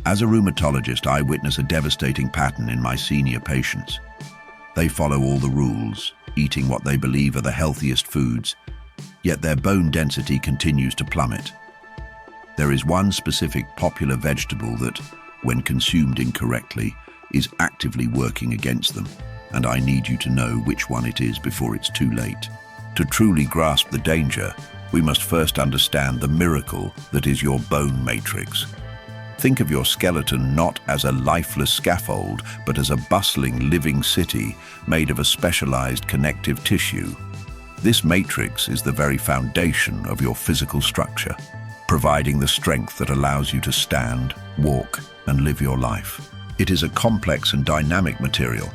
As a rheumatologist, I witness a devastating pattern in my senior patients. They follow all the rules, eating what they believe are the healthiest foods, yet their bone density continues to plummet. There is one specific popular vegetable that, when consumed incorrectly, is actively working against them, and I need you to know which one it is before it's too late. To truly grasp the danger, we must first understand the miracle that is your bone matrix. Think of your skeleton not as a lifeless scaffold, but as a bustling living city made of a specialized connective tissue. This matrix is the very foundation of your physical structure, providing the strength that allows you to stand, walk, and live your life. It is a complex and dynamic material,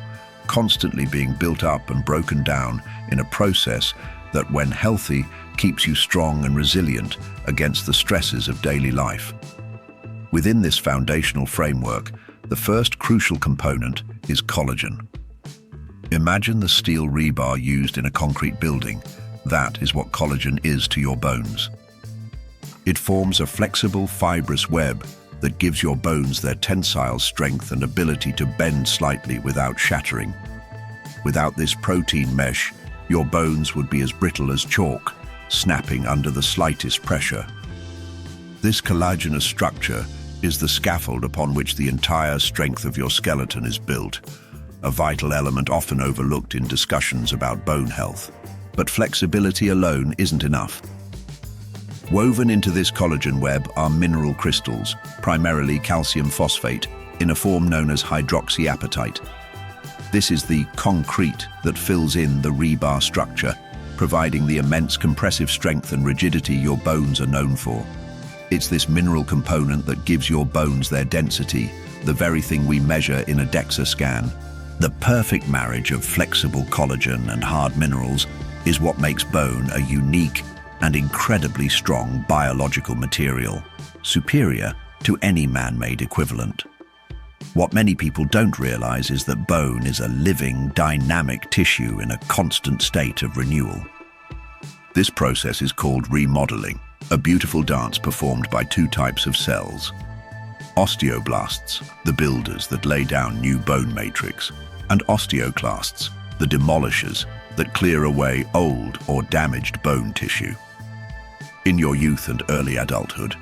constantly being built up and broken down in a process that, when healthy, keeps you strong and resilient against the stresses of daily life. Within this foundational framework, the first crucial component is collagen. Imagine the steel rebar used in a concrete building. That is what collagen is to your bones. It forms a flexible, fibrous web that gives your bones their tensile strength and ability to bend slightly without shattering. Without this protein mesh, your bones would be as brittle as chalk, snapping under the slightest pressure. This collagenous structure is the scaffold upon which the entire strength of your skeleton is built, a vital element often overlooked in discussions about bone health. But flexibility alone isn't enough. Woven into this collagen web are mineral crystals, primarily calcium phosphate, in a form known as hydroxyapatite. This is the concrete that fills in the rebar structure, providing the immense compressive strength and rigidity your bones are known for. It's this mineral component that gives your bones their density, the very thing we measure in a DEXA scan. The perfect marriage of flexible collagen and hard minerals is what makes bone a unique and incredibly strong biological material, superior to any man-made equivalent. What many people don't realize is that bone is a living, dynamic tissue in a constant state of renewal. This process is called remodeling, a beautiful dance performed by two types of cells. Osteoblasts, the builders that lay down new bone matrix, and osteoclasts, the demolishers that clear away old or damaged bone tissue. In your youth and early adulthood,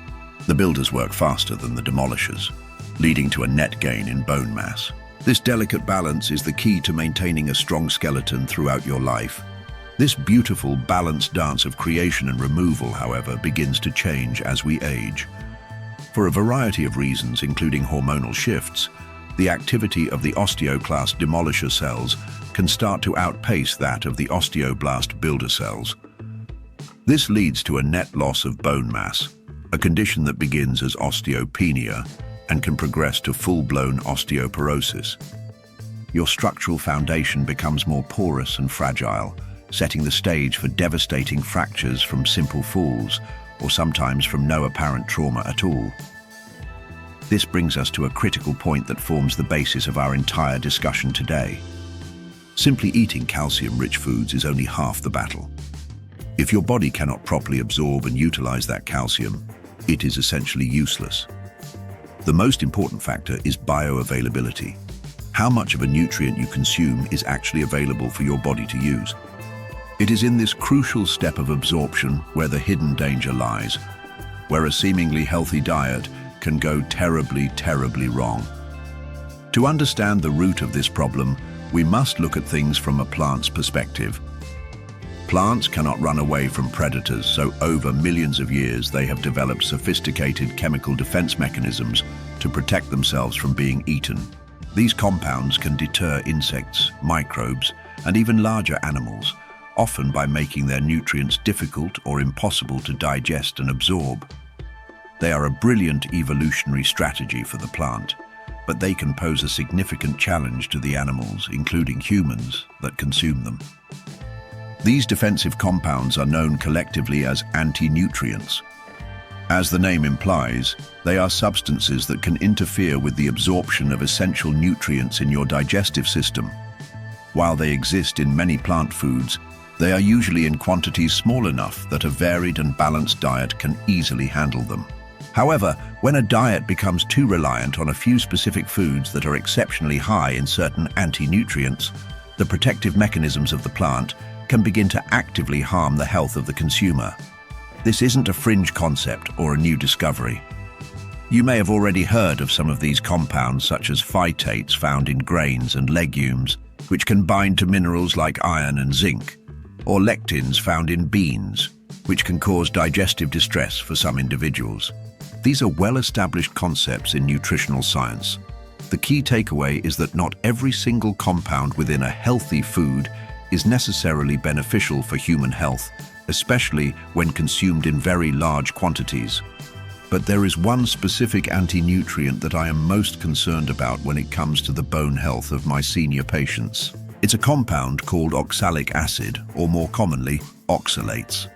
the builders work faster than the demolishers, leading to a net gain in bone mass. This delicate balance is the key to maintaining a strong skeleton throughout your life. This beautiful, balanced dance of creation and removal, however, begins to change as we age. For a variety of reasons, including hormonal shifts, the activity of the osteoclast demolisher cells can start to outpace that of the osteoblast builder cells. This leads to a net loss of bone mass, a condition that begins as osteopenia and can progress to full-blown osteoporosis. Your structural foundation becomes more porous and fragile, setting the stage for devastating fractures from simple falls, or sometimes from no apparent trauma at all. This brings us to a critical point that forms the basis of our entire discussion today. Simply eating calcium-rich foods is only half the battle. If your body cannot properly absorb and utilize that calcium, it is essentially useless. The most important factor is bioavailability. How much of a nutrient you consume is actually available for your body to use. It is in this crucial step of absorption where the hidden danger lies, where a seemingly healthy diet can go terribly, terribly wrong. To understand the root of this problem, we must look at things from a plant's perspective. Plants cannot run away from predators, so over millions of years they have developed sophisticated chemical defense mechanisms to protect themselves from being eaten. These compounds can deter insects, microbes, and even larger animals, often by making their nutrients difficult or impossible to digest and absorb. They are a brilliant evolutionary strategy for the plant, but they can pose a significant challenge to the animals, including humans, that consume them. These defensive compounds are known collectively as anti-nutrients. As the name implies, they are substances that can interfere with the absorption of essential nutrients in your digestive system. While they exist in many plant foods, they are usually in quantities small enough that a varied and balanced diet can easily handle them. However, when a diet becomes too reliant on a few specific foods that are exceptionally high in certain anti-nutrients, the protective mechanisms of the plant can begin to actively harm the health of the consumer. This isn't a fringe concept or a new discovery. You may have already heard of some of these compounds, such as phytates found in grains and legumes, which can bind to minerals like iron and zinc, or lectins found in beans, which can cause digestive distress for some individuals. These are well-established concepts in nutritional science. The key takeaway is that not every single compound within a healthy food is necessarily beneficial for human health, especially when consumed in very large quantities. But there is one specific anti-nutrient that I am most concerned about when it comes to the bone health of my senior patients. It's a compound called oxalic acid, or more commonly, oxalates.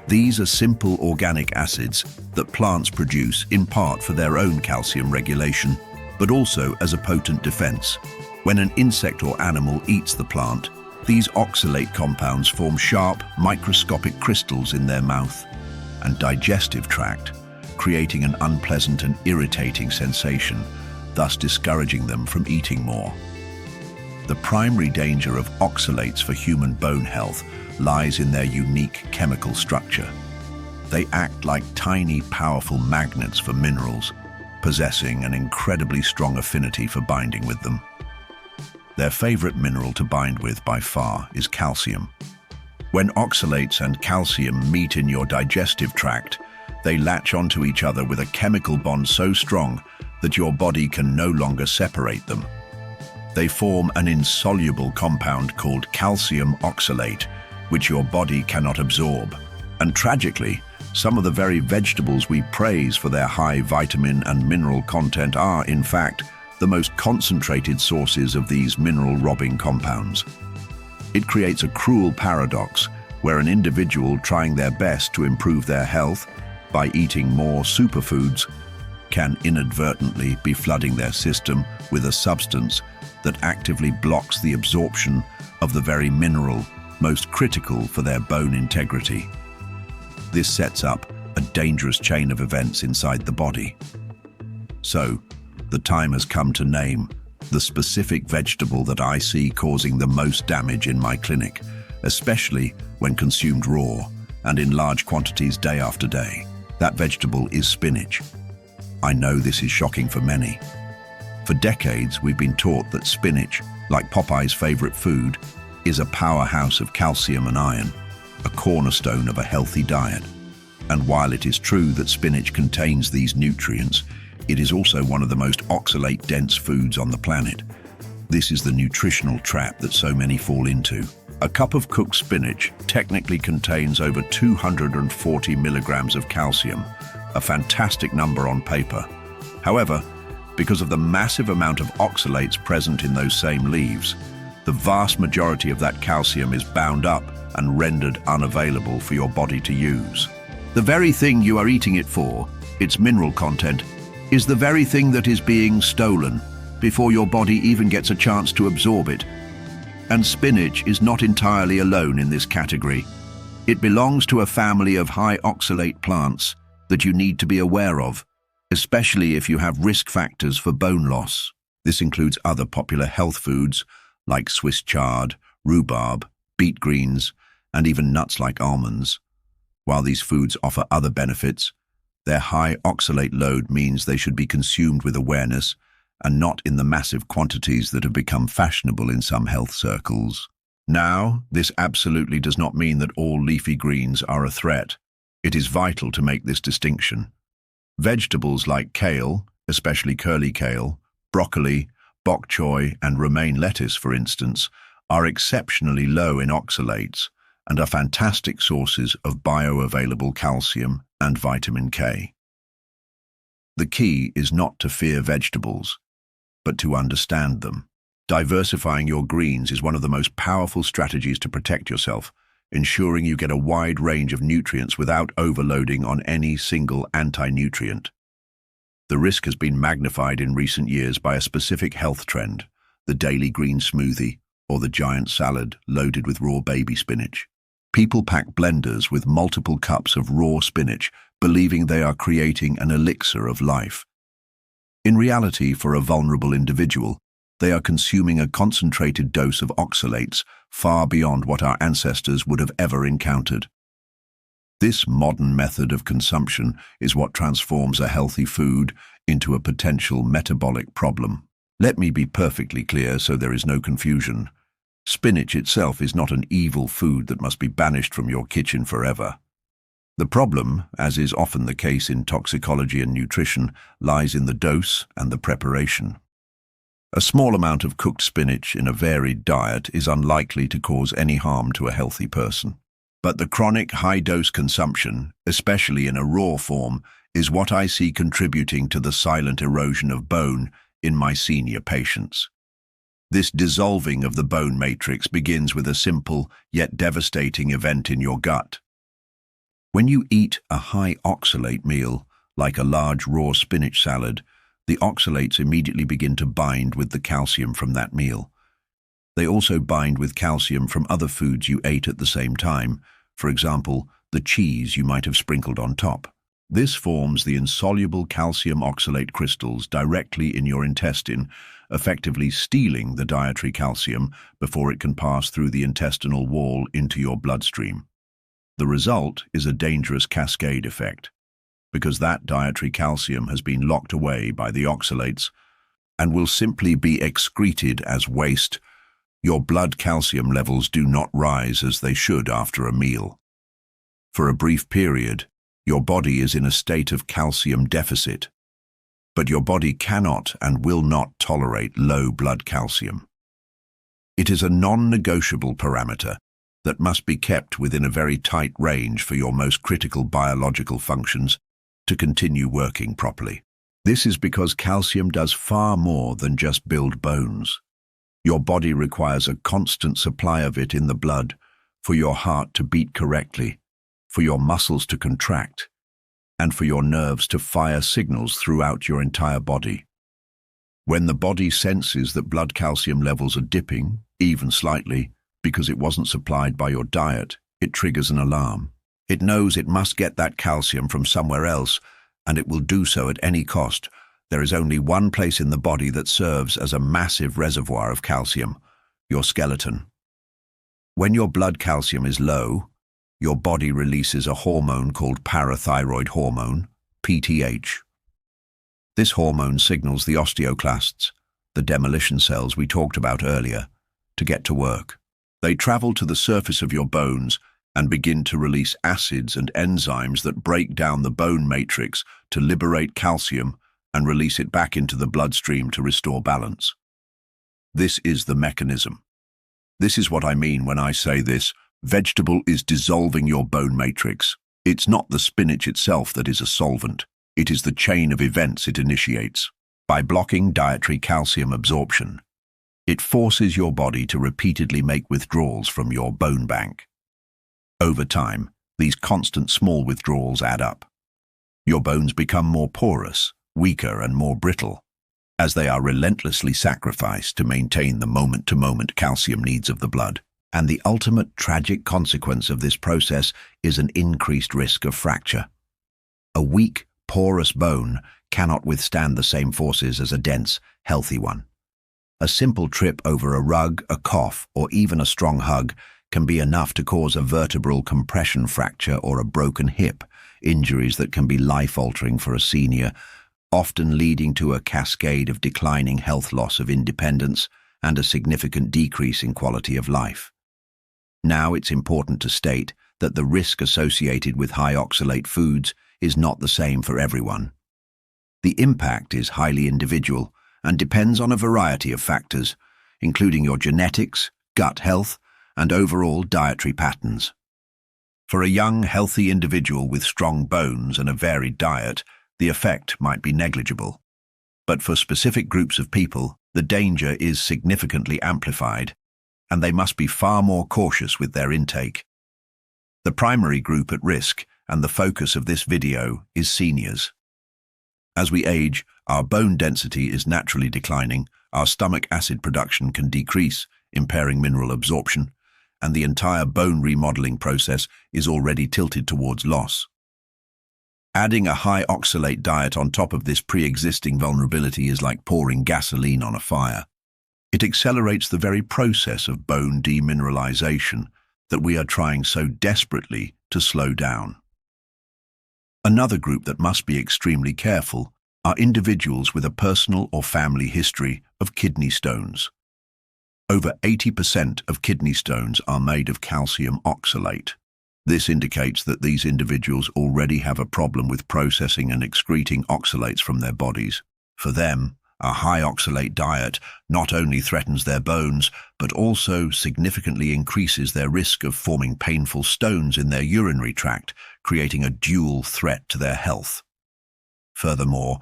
These are simple organic acids that plants produce in part for their own calcium regulation, but also as a potent defense. When an insect or animal eats the plant, these oxalate compounds form sharp, microscopic crystals in their mouth and digestive tract, creating an unpleasant and irritating sensation, thus discouraging them from eating more. The primary danger of oxalates for human bone health lies in their unique chemical structure. They act like tiny, powerful magnets for minerals, possessing an incredibly strong affinity for binding with them. Their favorite mineral to bind with by far is calcium. When oxalates and calcium meet in your digestive tract, they latch onto each other with a chemical bond so strong that your body can no longer separate them. They form an insoluble compound called calcium oxalate, which your body cannot absorb. And tragically, some of the very vegetables we praise for their high vitamin and mineral content are, in fact, the most concentrated sources of these mineral-robbing compounds. It creates a cruel paradox where an individual trying their best to improve their health by eating more superfoods can inadvertently be flooding their system with a substance that actively blocks the absorption of the very mineral most critical for their bone integrity. This sets up a dangerous chain of events inside the body. So, the time has come to name the specific vegetable that I see causing the most damage in my clinic, especially when consumed raw and in large quantities day after day. That vegetable is spinach. I know this is shocking for many. For decades, we've been taught that spinach, like Popeye's favorite food, is a powerhouse of calcium and iron, a cornerstone of a healthy diet. And while it is true that spinach contains these nutrients, it is also one of the most oxalate-dense foods on the planet. This is the nutritional trap that so many fall into. A cup of cooked spinach technically contains over 240 milligrams of calcium, a fantastic number on paper. However, because of the massive amount of oxalates present in those same leaves, the vast majority of that calcium is bound up and rendered unavailable for your body to use. The very thing you are eating it for, its mineral content, is the very thing that is being stolen before your body even gets a chance to absorb it. And spinach is not entirely alone in this category. It belongs to a family of high oxalate plants that you need to be aware of, especially if you have risk factors for bone loss. This includes other popular health foods like Swiss chard, rhubarb, beet greens, and even nuts like almonds. While these foods offer other benefits, their high oxalate load means they should be consumed with awareness and not in the massive quantities that have become fashionable in some health circles. Now, this absolutely does not mean that all leafy greens are a threat. It is vital to make this distinction. Vegetables like kale, especially curly kale, broccoli, bok choy, and romaine lettuce, for instance, are exceptionally low in oxalates and are fantastic sources of bioavailable calcium and vitamin K. The key is not to fear vegetables, but to understand them. Diversifying your greens is one of the most powerful strategies to protect yourself, ensuring you get a wide range of nutrients without overloading on any single anti-nutrient. The risk has been magnified in recent years by a specific health trend, the daily green smoothie or the giant salad loaded with raw baby spinach. People pack blenders with multiple cups of raw spinach, believing they are creating an elixir of life. In reality, for a vulnerable individual, they are consuming a concentrated dose of oxalates far beyond what our ancestors would have ever encountered. This modern method of consumption is what transforms a healthy food into a potential metabolic problem. Let me be perfectly clear so there is no confusion. Spinach itself is not an evil food that must be banished from your kitchen forever. The problem, as is often the case in toxicology and nutrition, lies in the dose and the preparation. A small amount of cooked spinach in a varied diet is unlikely to cause any harm to a healthy person. But the chronic high-dose consumption, especially in a raw form, is what I see contributing to the silent erosion of bone in my senior patients. This dissolving of the bone matrix begins with a simple yet devastating event in your gut. When you eat a high oxalate meal, like a large raw spinach salad, the oxalates immediately begin to bind with the calcium from that meal. They also bind with calcium from other foods you ate at the same time, for example, the cheese you might have sprinkled on top. This forms the insoluble calcium oxalate crystals directly in your intestine, effectively stealing the dietary calcium before it can pass through the intestinal wall into your bloodstream. The result is a dangerous cascade effect, because that dietary calcium has been locked away by the oxalates and will simply be excreted as waste. Your blood calcium levels do not rise as they should after a meal. For a brief period, your body is in a state of calcium deficit, but your body cannot and will not tolerate low blood calcium. It is a non-negotiable parameter that must be kept within a very tight range for your most critical biological functions to continue working properly. This is because calcium does far more than just build bones. Your body requires a constant supply of it in the blood for your heart to beat correctly, for your muscles to contract, and for your nerves to fire signals throughout your entire body. When the body senses that blood calcium levels are dipping, even slightly, because it wasn't supplied by your diet, it triggers an alarm. It knows it must get that calcium from somewhere else, and it will do so at any cost. There is only one place in the body that serves as a massive reservoir of calcium: your skeleton. When your blood calcium is low, your body releases a hormone called parathyroid hormone, PTH. This hormone signals the osteoclasts, the demolition cells we talked about earlier, to get to work. They travel to the surface of your bones and begin to release acids and enzymes that break down the bone matrix to liberate calcium and release it back into the bloodstream to restore balance. This is the mechanism. This is what I mean when I say this vegetable is dissolving your bone matrix. It's not the spinach itself that is a solvent. It is the chain of events it initiates. By blocking dietary calcium absorption, it forces your body to repeatedly make withdrawals from your bone bank. Over time, these constant small withdrawals add up. Your bones become more porous, weaker, and more brittle, as they are relentlessly sacrificed to maintain the moment-to-moment calcium needs of the blood. And the ultimate tragic consequence of this process is an increased risk of fracture. A weak, porous bone cannot withstand the same forces as a dense, healthy one. A simple trip over a rug, a cough, or even a strong hug can be enough to cause a vertebral compression fracture or a broken hip, injuries that can be life-altering for a senior, often leading to a cascade of declining health, loss of independence, and a significant decrease in quality of life. Now, it's important to state that the risk associated with high oxalate foods is not the same for everyone. The impact is highly individual and depends on a variety of factors, including your genetics, gut health, and overall dietary patterns. For a young, healthy individual with strong bones and a varied diet, the effect might be negligible. But for specific groups of people, the danger is significantly amplified, and they must be far more cautious with their intake. The primary group at risk, and the focus of this video, is seniors. As we age, our bone density is naturally declining, our stomach acid production can decrease, impairing mineral absorption, and the entire bone remodeling process is already tilted towards loss. Adding a high oxalate diet on top of this pre-existing vulnerability is like pouring gasoline on a fire. It accelerates the very process of bone demineralization that we are trying so desperately to slow down. Another group that must be extremely careful are individuals with a personal or family history of kidney stones. Over 80% of kidney stones are made of calcium oxalate. This indicates that these individuals already have a problem with processing and excreting oxalates from their bodies. For them, a high oxalate diet not only threatens their bones, but also significantly increases their risk of forming painful stones in their urinary tract, creating a dual threat to their health. Furthermore,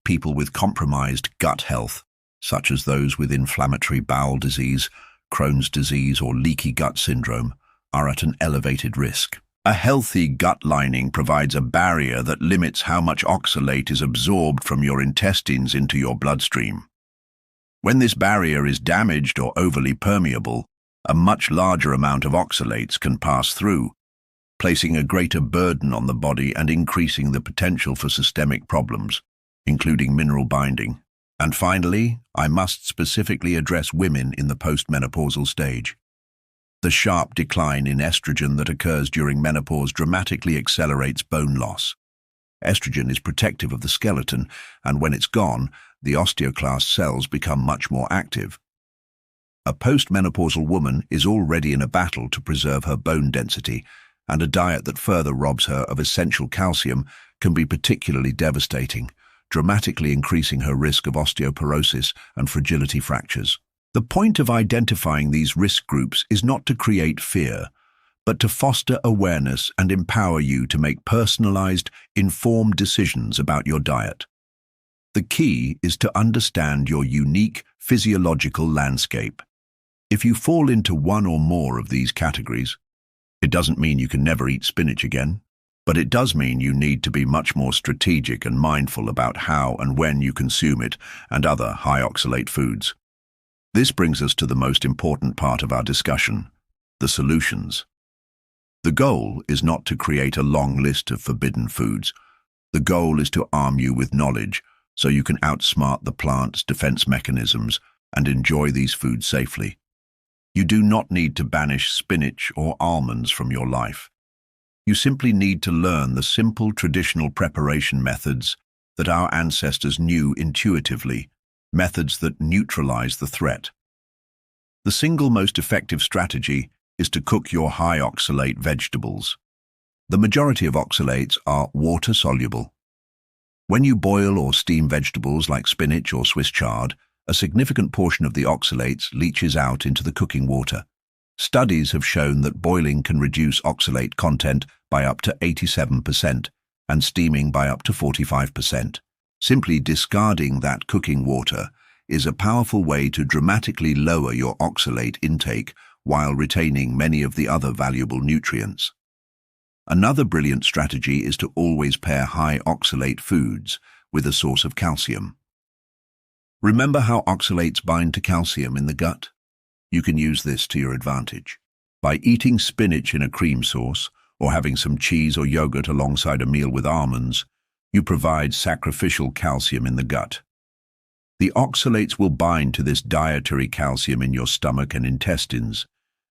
people with compromised gut health, such as those with inflammatory bowel disease, Crohn's disease, or leaky gut syndrome, are at an elevated risk. A healthy gut lining provides a barrier that limits how much oxalate is absorbed from your intestines into your bloodstream. When this barrier is damaged or overly permeable, a much larger amount of oxalates can pass through, placing a greater burden on the body and increasing the potential for systemic problems, including mineral binding. And finally, I must specifically address women in the postmenopausal stage. The sharp decline in estrogen that occurs during menopause dramatically accelerates bone loss. Estrogen is protective of the skeleton, and when it's gone, the osteoclast cells become much more active. A postmenopausal woman is already in a battle to preserve her bone density, and a diet that further robs her of essential calcium can be particularly devastating, dramatically increasing her risk of osteoporosis and fragility fractures. The point of identifying these risk groups is not to create fear, but to foster awareness and empower you to make personalized, informed decisions about your diet. The key is to understand your unique physiological landscape. If you fall into one or more of these categories, it doesn't mean you can never eat spinach again, but it does mean you need to be much more strategic and mindful about how and when you consume it and other high-oxalate foods. This brings us to the most important part of our discussion, the solutions. The goal is not to create a long list of forbidden foods. The goal is to arm you with knowledge so you can outsmart the plant's defense mechanisms and enjoy these foods safely. You do not need to banish spinach or almonds from your life. You simply need to learn the simple traditional preparation methods that our ancestors knew intuitively, methods that neutralize the threat. The single most effective strategy is to cook your high oxalate vegetables. The majority of oxalates are water-soluble. When you boil or steam vegetables like spinach or Swiss chard, a significant portion of the oxalates leaches out into the cooking water. Studies have shown that boiling can reduce oxalate content by up to 87% and steaming by up to 45%. Simply discarding that cooking water is a powerful way to dramatically lower your oxalate intake while retaining many of the other valuable nutrients. Another brilliant strategy is to always pair high oxalate foods with a source of calcium. Remember how oxalates bind to calcium in the gut? You can use this to your advantage. By eating spinach in a cream sauce or having some cheese or yogurt alongside a meal with almonds, you provide sacrificial calcium in the gut. The oxalates will bind to this dietary calcium in your stomach and intestines,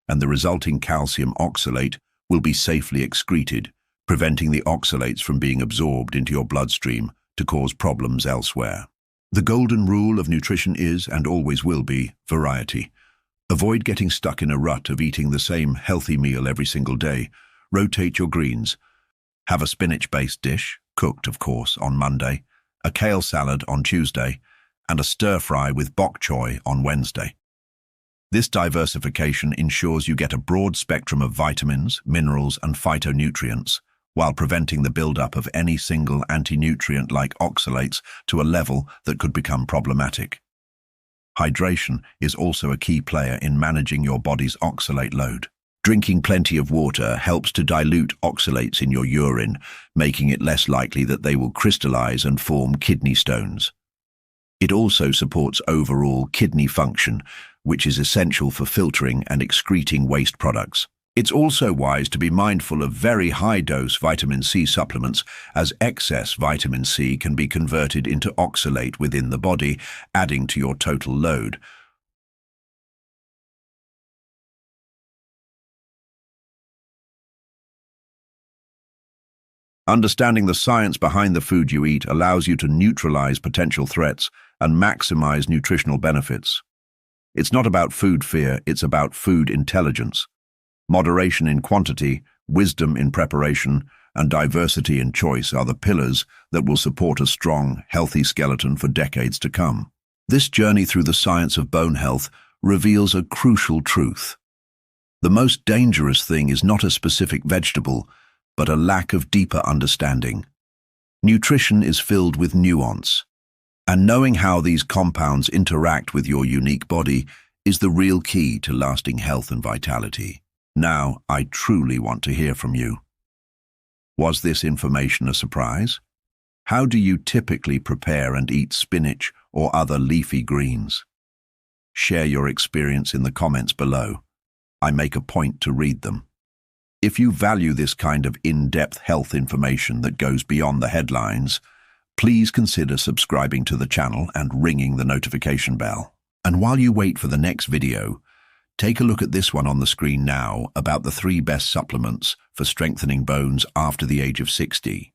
and the resulting calcium oxalate will be safely excreted, preventing the oxalates from being absorbed into your bloodstream to cause problems elsewhere. The golden rule of nutrition is, and always will be, variety. Avoid getting stuck in a rut of eating the same healthy meal every single day. Rotate your greens. Have a spinach-based dish, cooked, of course, on Monday, a kale salad on Tuesday, and a stir-fry with bok choy on Wednesday. This diversification ensures you get a broad spectrum of vitamins, minerals, and phytonutrients, while preventing the buildup of any single anti-nutrient like oxalates to a level that could become problematic. Hydration is also a key player in managing your body's oxalate load. Drinking plenty of water helps to dilute oxalates in your urine, making it less likely that they will crystallize and form kidney stones. It also supports overall kidney function, which is essential for filtering and excreting waste products. It's also wise to be mindful of very high-dose vitamin C supplements, as excess vitamin C can be converted into oxalate within the body, adding to your total load. Understanding the science behind the food you eat allows you to neutralize potential threats and maximize nutritional benefits. It's not about food fear, it's about food intelligence. Moderation in quantity, wisdom in preparation, and diversity in choice are the pillars that will support a strong, healthy skeleton for decades to come. This journey through the science of bone health reveals a crucial truth. The most dangerous thing is not a specific vegetable, but a lack of deeper understanding. Nutrition is filled with nuance, and knowing how these compounds interact with your unique body is the real key to lasting health and vitality. Now, I truly want to hear from you. Was this information a surprise? How do you typically prepare and eat spinach or other leafy greens? Share your experience in the comments below. I make a point to read them. If you value this kind of in-depth health information that goes beyond the headlines, please consider subscribing to the channel and ringing the notification bell. And while you wait for the next video, take a look at this one on the screen now about the 3 best supplements for strengthening bones after the age of 60.